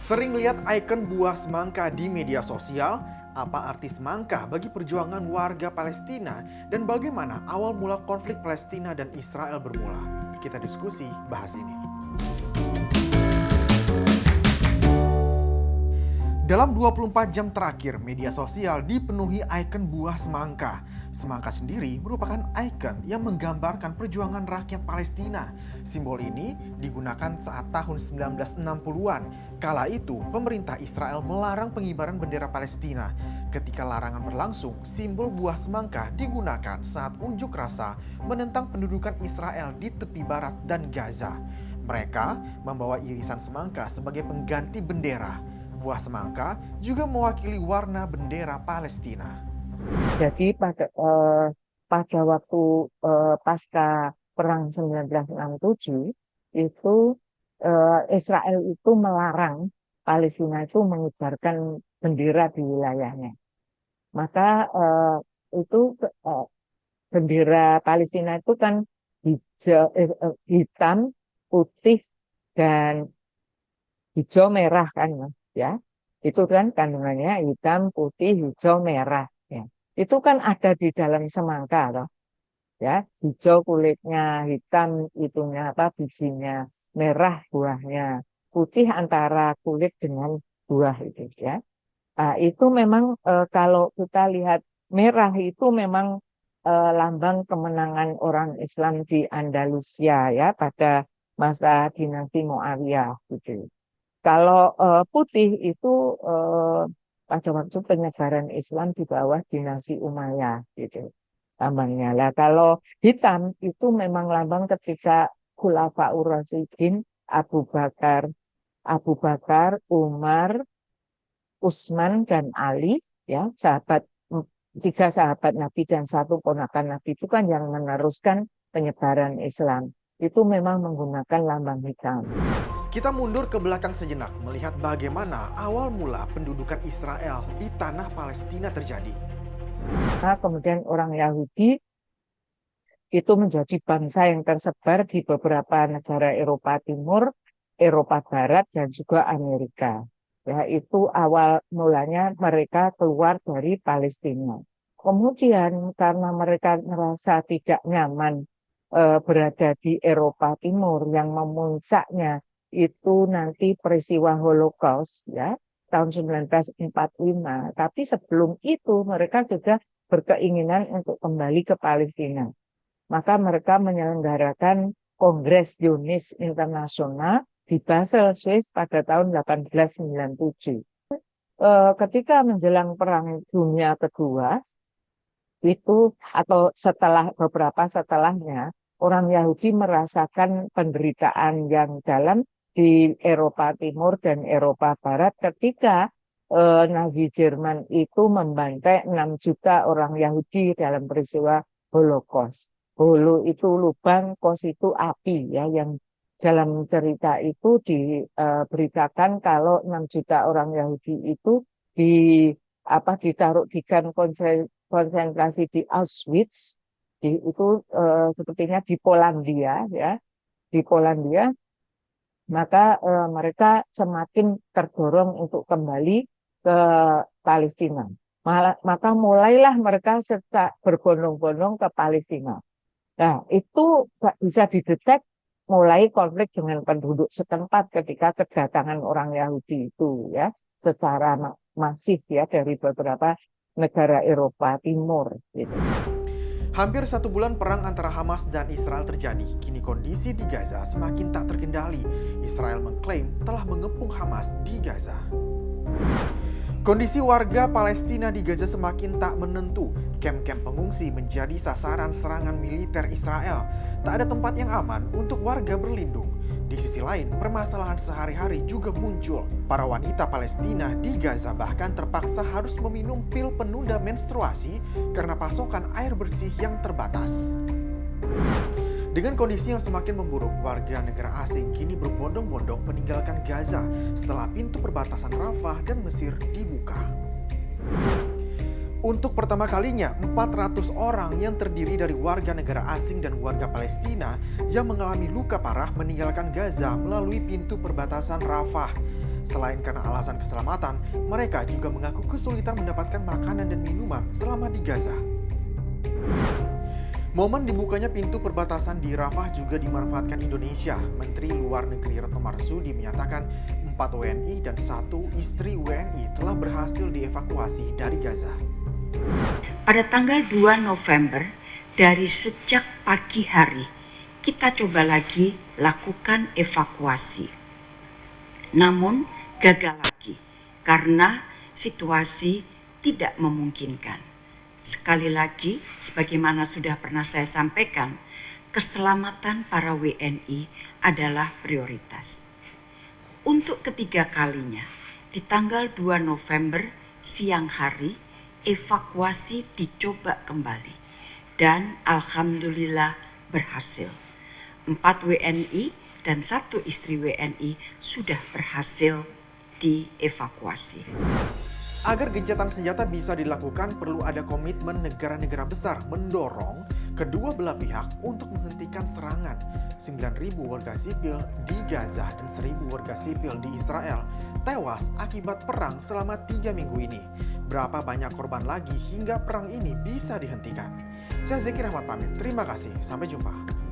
Sering lihat ikon buah semangka di media sosial? Apa arti semangka bagi perjuangan warga Palestina dan bagaimana awal mula konflik Palestina dan Israel bermula? Kita diskusi bahas ini. Dalam 24 jam terakhir, media sosial dipenuhi ikon buah semangka. Semangka sendiri merupakan ikon yang menggambarkan perjuangan rakyat Palestina. Simbol ini digunakan saat tahun 1960-an. Kala itu, pemerintah Israel melarang pengibaran bendera Palestina. Ketika larangan berlangsung, simbol buah semangka digunakan saat unjuk rasa menentang pendudukan Israel di tepi barat dan Gaza. Mereka membawa irisan semangka sebagai pengganti bendera. Buah semangka juga mewakili warna bendera Palestina. Jadi pada waktu pasca Perang 1967 itu Israel itu melarang Palestina itu mengibarkan bendera di wilayahnya. Maka itu bendera Palestina itu kan hitam, putih, dan hijau merah kan, Mas, ya. Itu kan kandungannya hitam, putih, hijau, merah, ya. Itu kan ada di dalam semangka loh, ya. Hijau kulitnya, hitam itunya apa bijinya, merah buahnya, putih antara kulit dengan buah itu, ya. Itu memang kalau kita lihat merah itu memang lambang kemenangan orang Islam di Andalusia, ya, pada masa dinasti Muawiyah gitu. Kalau putih itu eh, pada waktu penyebaran Islam di bawah dinasti Umayyah gitu lambangnya. Lah kalau hitam itu memang lambang ketika Khulafaur Rasyidin Abu Bakar, Umar, Utsman dan Ali, ya, tiga sahabat Nabi dan satu ponakan Nabi itu kan yang meneruskan penyebaran Islam. Itu memang menggunakan lambang hitam. Kita mundur ke belakang sejenak melihat bagaimana awal mula pendudukan Israel di tanah Palestina terjadi. Nah, kemudian orang Yahudi itu menjadi bangsa yang tersebar di beberapa negara Eropa Timur, Eropa Barat, dan juga Amerika. Ya, itu awal mulanya mereka keluar dari Palestina. Kemudian karena mereka merasa tidak nyaman berada di Eropa Timur, yang memuncaknya itu nanti peristiwa Holocaust, ya, tahun 1945. Tapi sebelum itu mereka sudah berkeinginan untuk kembali ke Palestina. Maka mereka menyelenggarakan Kongres Zionis Internasional di Basel, Swiss pada tahun 1897. Ketika menjelang Perang Dunia Kedua, itu atau beberapa setelahnya, orang Yahudi merasakan penderitaan yang dalam di Eropa Timur dan Eropa Barat ketika Nazi Jerman itu membantai 6 juta orang Yahudi dalam peristiwa Holocaust. Holo itu lubang, kos itu api, ya, yang dalam cerita itu diberitakan kalau 6 juta orang Yahudi itu ditaruh di kamp konsentrasi di Auschwitz, itu sepertinya di Polandia, ya, di Polandia. Maka mereka semakin terdorong untuk kembali ke Palestina. Maka mulailah mereka berbondong-bondong ke Palestina. Nah, itu bisa didetek mulai konflik dengan penduduk setempat ketika kedatangan orang Yahudi itu, ya, secara masif, ya, dari beberapa negara Eropa Timur gitu. Hampir 1 bulan perang antara Hamas dan Israel terjadi. Kini kondisi di Gaza semakin tak terkendali. Israel mengklaim telah mengepung Hamas di Gaza. Kondisi warga Palestina di Gaza semakin tak menentu. Kamp-kamp pengungsi menjadi sasaran serangan militer Israel. Tak ada tempat yang aman untuk warga berlindung. Di sisi lain, permasalahan sehari-hari juga muncul. Para wanita Palestina di Gaza bahkan terpaksa harus meminum pil penunda menstruasi karena pasokan air bersih yang terbatas. Dengan kondisi yang semakin memburuk, warga negara asing kini berbondong-bondong meninggalkan Gaza setelah pintu perbatasan Rafah dan Mesir dibuka. Untuk pertama kalinya, 400 orang yang terdiri dari warga negara asing dan warga Palestina yang mengalami luka parah meninggalkan Gaza melalui pintu perbatasan Rafah. Selain karena alasan keselamatan, mereka juga mengaku kesulitan mendapatkan makanan dan minuman selama di Gaza. Momen dibukanya pintu perbatasan di Rafah juga dimanfaatkan Indonesia. Menteri Luar Negeri Retno Marsudi menyatakan 4 WNI dan 1 istri WNI telah berhasil dievakuasi dari Gaza. Pada tanggal 2 November, dari sejak pagi hari, kita coba lagi lakukan evakuasi. Namun gagal lagi karena situasi tidak memungkinkan. Sekali lagi, sebagaimana sudah pernah saya sampaikan, keselamatan para WNI adalah prioritas. Untuk ketiga kalinya, di tanggal 2 November siang hari, evakuasi dicoba kembali dan alhamdulillah berhasil. 4 WNI dan 1 istri WNI sudah berhasil dievakuasi. Agar gencatan senjata bisa dilakukan, perlu ada komitmen negara-negara besar mendorong kedua belah pihak untuk menghentikan serangan. 9.000 warga sipil di Gaza dan 1.000 warga sipil di Israel tewas akibat perang selama 3 minggu ini. Berapa banyak korban lagi hingga perang ini bisa dihentikan? Saya Zeki Rahmat pamit, terima kasih, sampai jumpa.